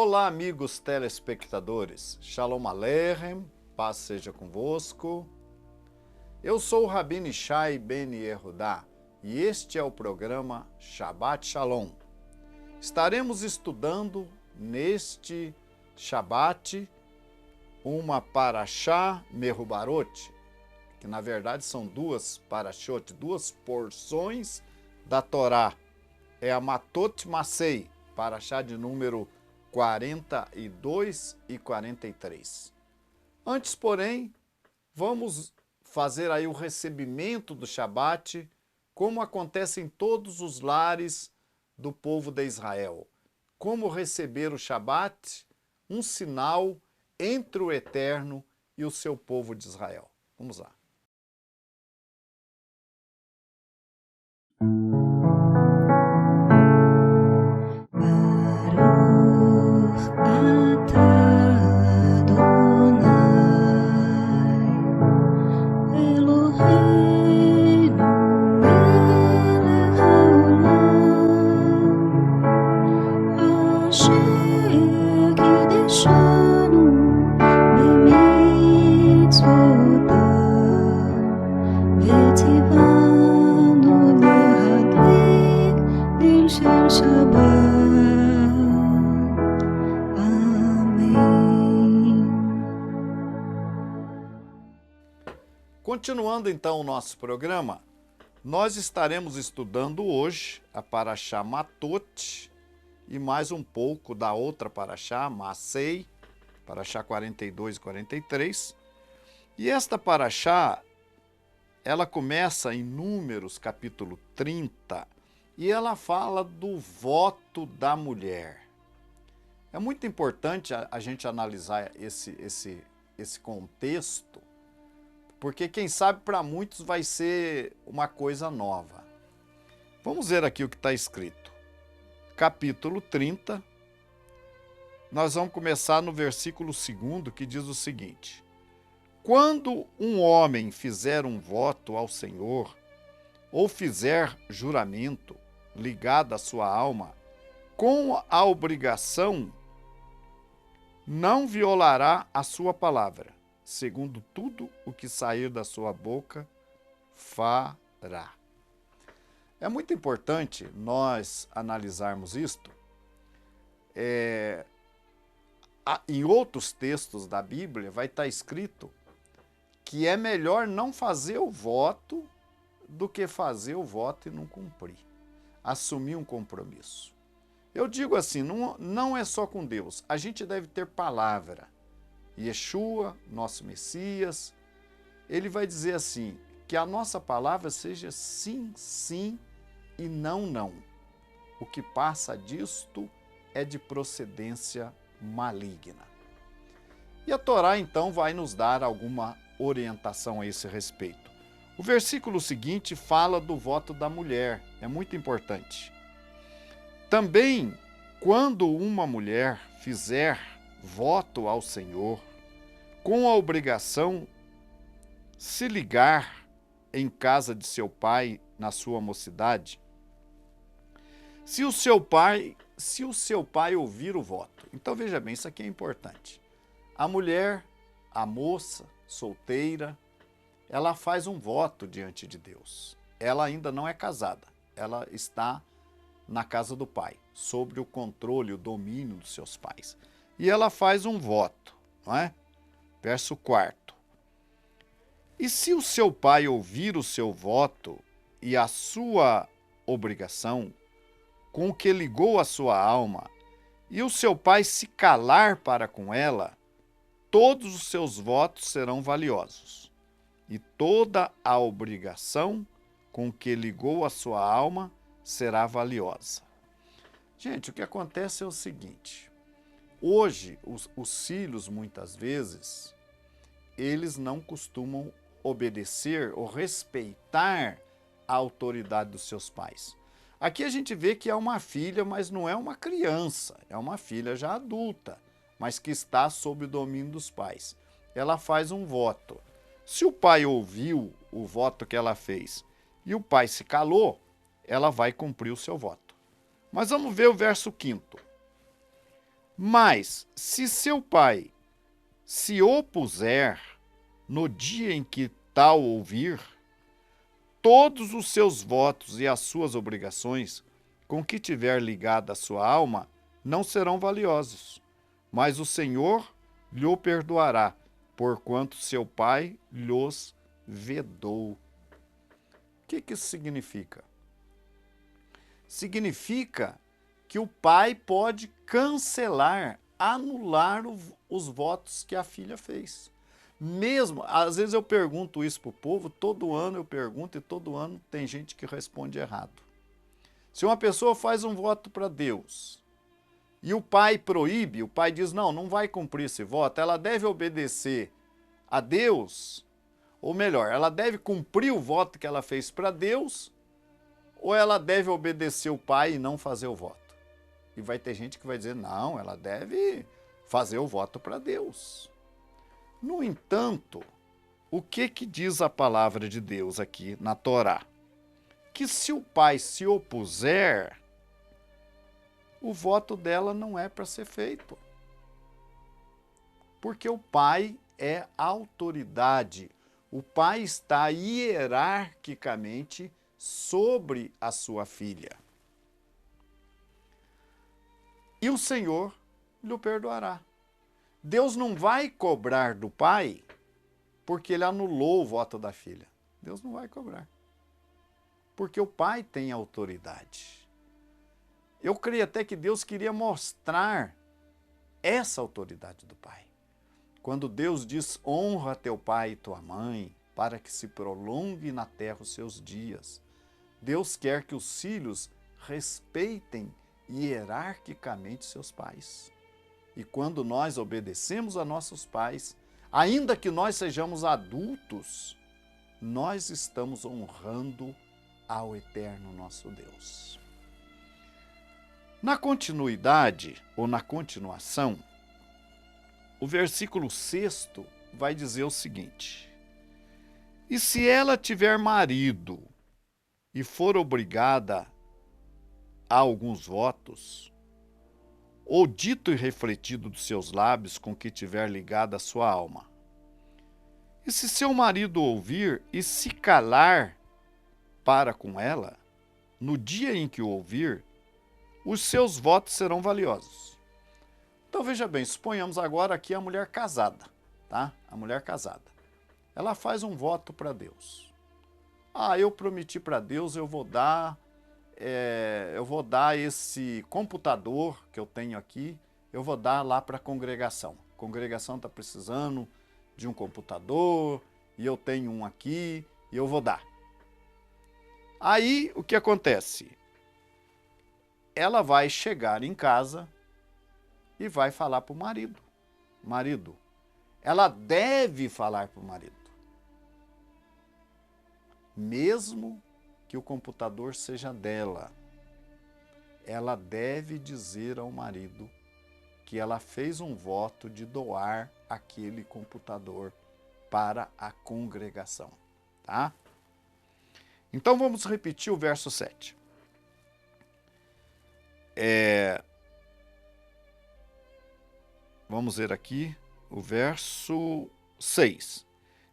Olá, amigos telespectadores. Shalom Aleichem, paz seja convosco. Eu sou o Rabino Shai Ben Yehudá e este é o programa Shabbat Shalom. Estaremos estudando neste Shabbat uma Parashá Mehubarot, que na verdade são duas Parashot, duas porções da Torá. É a Matot Masei, Parashá de número 42 e 43. Antes, porém, vamos fazer aí o recebimento do Shabat, como acontece em todos os lares do povo de Israel. Como receber o Shabat, um sinal entre o Eterno e o seu povo de Israel. Vamos lá. Continuando então o nosso programa, nós estaremos estudando hoje a Parashá Matot e mais um pouco da outra Parashá, Masei, Parashá 42 e 43. E esta Parashá, ela começa em Números, capítulo 30, e ela fala do voto da mulher. É muito importante a gente analisar esse contexto, porque quem sabe para muitos vai ser uma coisa nova. Vamos ver aqui o que está escrito. Capítulo 30, nós vamos começar no versículo 2, que diz o seguinte: quando um homem fizer um voto ao Senhor, ou fizer juramento ligado à sua alma, com a obrigação, não violará a sua palavra. Segundo tudo o que sair da sua boca, fará. É muito importante nós analisarmos isto. Em outros textos da Bíblia vai estar escrito que é melhor não fazer o voto do que fazer o voto e não cumprir. Assumir um compromisso. Eu digo assim, não é só com Deus. A gente deve ter palavra. Yeshua, nosso Messias, ele vai dizer assim, que a nossa palavra seja sim, sim e não, não. O que passa disto é de procedência maligna. E a Torá, então, vai nos dar alguma orientação a esse respeito. O versículo seguinte fala do voto da mulher, é muito importante. Também, quando uma mulher fizer voto ao Senhor, com a obrigação se ligar em casa de seu pai na sua mocidade, se o seu pai ouvir o voto. Então veja bem, isso aqui é importante. A mulher, a moça solteira, ela faz um voto diante de Deus. Ela ainda não é casada, ela está na casa do pai, sob o controle, o domínio dos seus pais. E ela faz um voto, não é? Verso 4. E se o seu pai ouvir o seu voto e a sua obrigação, com o que ligou a sua alma, e o seu pai se calar para com ela, todos os seus votos serão valiosos, e toda a obrigação com que ligou a sua alma será valiosa. Gente, o que acontece é o seguinte: hoje, os filhos, muitas vezes, eles não costumam obedecer ou respeitar a autoridade dos seus pais. Aqui a gente vê que é uma filha, mas não é uma criança, é uma filha já adulta, mas que está sob o domínio dos pais. Ela faz um voto. Se o pai ouviu o voto que ela fez e o pai se calou, ela vai cumprir o seu voto. Mas vamos ver o verso 5. Mas, se seu pai se opuser no dia em que tal ouvir, todos os seus votos e as suas obrigações, com que tiver ligada a sua alma, não serão valiosos, mas o Senhor lhe perdoará, porquanto seu pai lhos vedou. O que isso significa? Significa que o pai pode cancelar, anular os votos que a filha fez. Mesmo, às vezes eu pergunto isso para o povo, todo ano eu pergunto e todo ano tem gente que responde errado. Se uma pessoa faz um voto para Deus e o pai proíbe, o pai diz, não vai cumprir esse voto, ela deve obedecer a Deus, ou melhor, ela deve cumprir o voto que ela fez para Deus, ou ela deve obedecer o pai e não fazer o voto? E vai ter gente que vai dizer, não, ela deve fazer o voto para Deus. No entanto, o que diz a palavra de Deus aqui na Torá? Que se o pai se opuser, o voto dela não é para ser feito. Porque o pai é autoridade. O pai está hierarquicamente sobre a sua filha. E o Senhor lhe perdoará. Deus não vai cobrar do pai porque ele anulou o voto da filha. Deus não vai cobrar. Porque o pai tem autoridade. Eu creio até que Deus queria mostrar essa autoridade do pai. Quando Deus diz, honra teu pai e tua mãe, para que se prolongue na terra os seus dias. Deus quer que os filhos respeitem hierarquicamente seus pais. E quando nós obedecemos a nossos pais, ainda que nós sejamos adultos, nós estamos honrando ao eterno nosso Deus. Na continuidade, ou na continuação, o versículo 6 vai dizer o seguinte: e se ela tiver marido e for obrigada a alguns votos, ou dito e refletido dos seus lábios com que tiver ligada a sua alma, e se seu marido ouvir e se calar para com ela, no dia em que o ouvir, os seus votos serão valiosos. Então veja bem, suponhamos agora aqui a mulher casada, tá? A mulher casada. Ela faz um voto para Deus. Eu prometi para Deus, eu vou dar esse computador que eu tenho aqui, eu vou dar lá para a congregação. A congregação está precisando de um computador, e eu tenho um aqui, e eu vou dar. Aí, o que acontece? Ela vai chegar em casa e vai falar para o marido. Marido, ela deve falar para o marido. Mesmo que o computador seja dela, ela deve dizer ao marido que ela fez um voto de doar aquele computador para a congregação, tá? Então vamos repetir o verso 7. Vamos ver aqui o verso 6.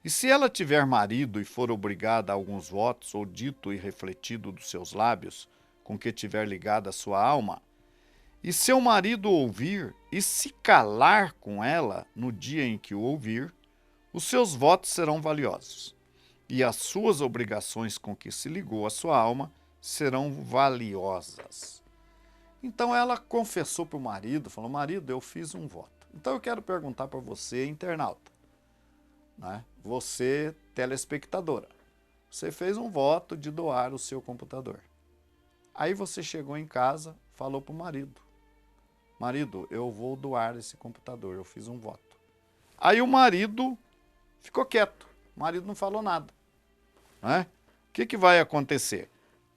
E se ela tiver marido e for obrigada a alguns votos, ou dito e refletido dos seus lábios, com que tiver ligada a sua alma, e seu marido ouvir e se calar com ela no dia em que o ouvir, os seus votos serão valiosos, e as suas obrigações com que se ligou a sua alma serão valiosas. Então ela confessou para o marido, falou, marido, eu fiz um voto. Então eu quero perguntar para você, internauta, né? Você, telespectadora, você fez um voto de doar o seu computador. Aí você chegou em casa, falou para o marido, marido, eu vou doar esse computador, eu fiz um voto. Aí o marido ficou quieto, o marido não falou nada, né? O que vai acontecer?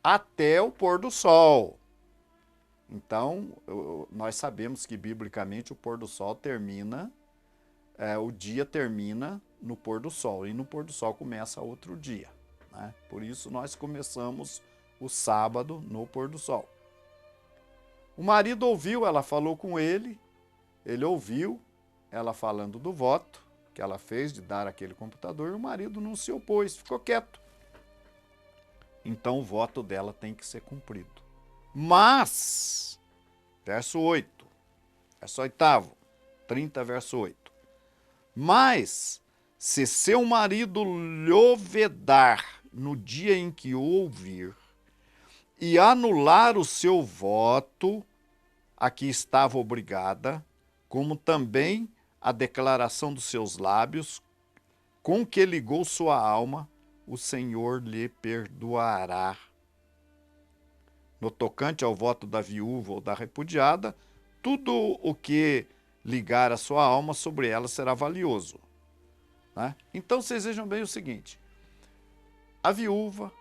Até o pôr do sol. Então, nós sabemos que, biblicamente, o pôr do sol termina, o dia termina no pôr do sol, e no pôr do sol começa outro dia, né? Por isso, nós começamos o sábado no pôr do sol. O marido ouviu, ela falou com ele, Ele ouviu ela falando do voto que ela fez de dar aquele computador e o marido não se opôs, ficou quieto. Então o voto dela tem que ser cumprido. Mas, verso 8, verso 8, 30, verso 8. Mas, se seu marido lhe vedar no dia em que o ouvir e anular o seu voto, a que estava obrigada, como também a declaração dos seus lábios, com que ligou sua alma, o Senhor lhe perdoará. No tocante ao voto da viúva ou da repudiada, tudo o que ligar a sua alma sobre ela será valioso. Né? Então, vocês vejam bem o seguinte, a viúva,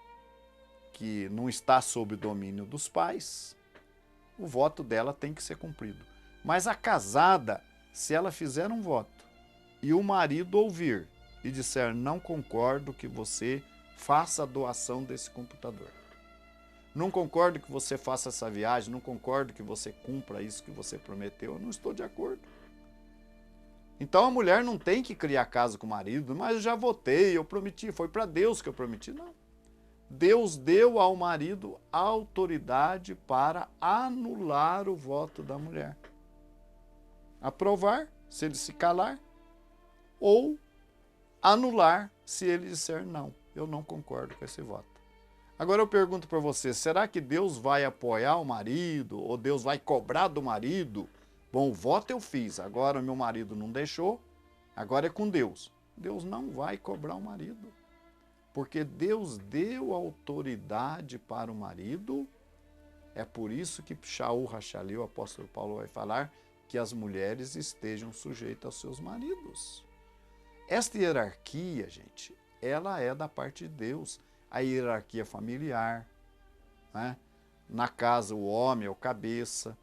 que não está sob o domínio dos pais, o voto dela tem que ser cumprido. Mas a casada, se ela fizer um voto e o marido ouvir e disser, não concordo que você faça a doação desse computador, não concordo que você faça essa viagem, não concordo que você cumpra isso que você prometeu, eu não estou de acordo. Então a mulher não tem que criar casa com o marido, mas eu já votei, eu prometi, foi para Deus que eu prometi. Não. Deus deu ao marido a autoridade para anular o voto da mulher. Aprovar, se ele se calar, ou anular, se ele disser não, eu não concordo com esse voto. Agora eu pergunto para você, será que Deus vai apoiar o marido, ou Deus vai cobrar do marido? Bom, o voto eu fiz, agora meu marido não deixou, agora é com Deus. Deus não vai cobrar o marido, porque Deus deu autoridade para o marido. É por isso que Shaul Hachali, o apóstolo Paulo, vai falar que as mulheres estejam sujeitas aos seus maridos. Esta hierarquia, gente, ela é da parte de Deus. A hierarquia familiar, né? Na casa o homem é o cabeça,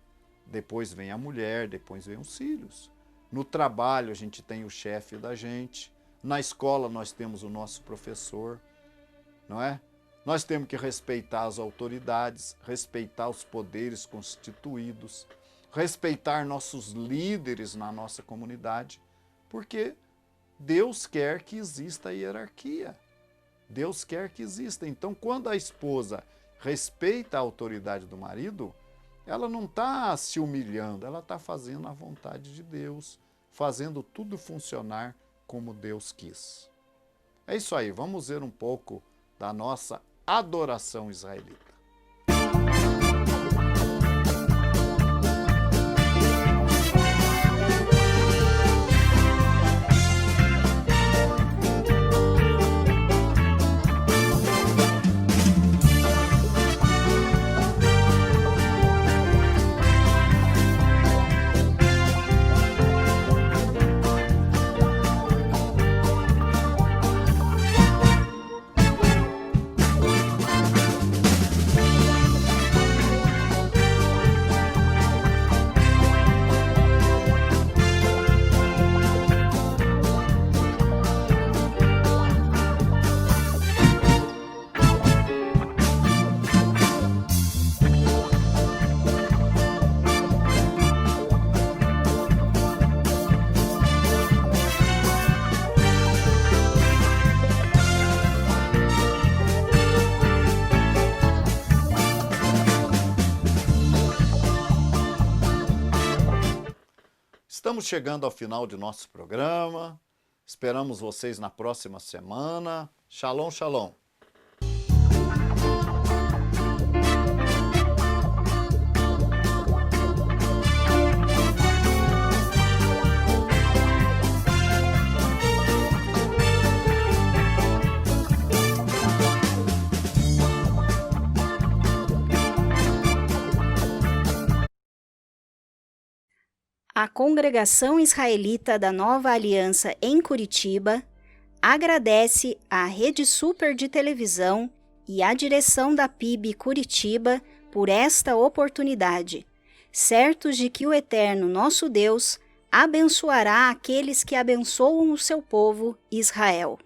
depois vem a mulher, depois vem os filhos. No trabalho a gente tem o chefe da gente, na escola nós temos o nosso professor, não é? Nós temos que respeitar as autoridades, respeitar os poderes constituídos, respeitar nossos líderes na nossa comunidade, porque Deus quer que exista a hierarquia. Deus quer que exista. Então, quando a esposa respeita a autoridade do marido, ela não está se humilhando, ela está fazendo a vontade de Deus, fazendo tudo funcionar como Deus quis. É isso aí, vamos ver um pouco da nossa adoração israelita. Estamos chegando ao final de nosso programa. Esperamos vocês na próxima semana. Shalom, shalom. A Congregação Israelita da Nova Aliança em Curitiba agradece à Rede Super de Televisão e à direção da PIB Curitiba por esta oportunidade, certos de que o Eterno nosso Deus abençoará aqueles que abençoam o seu povo Israel.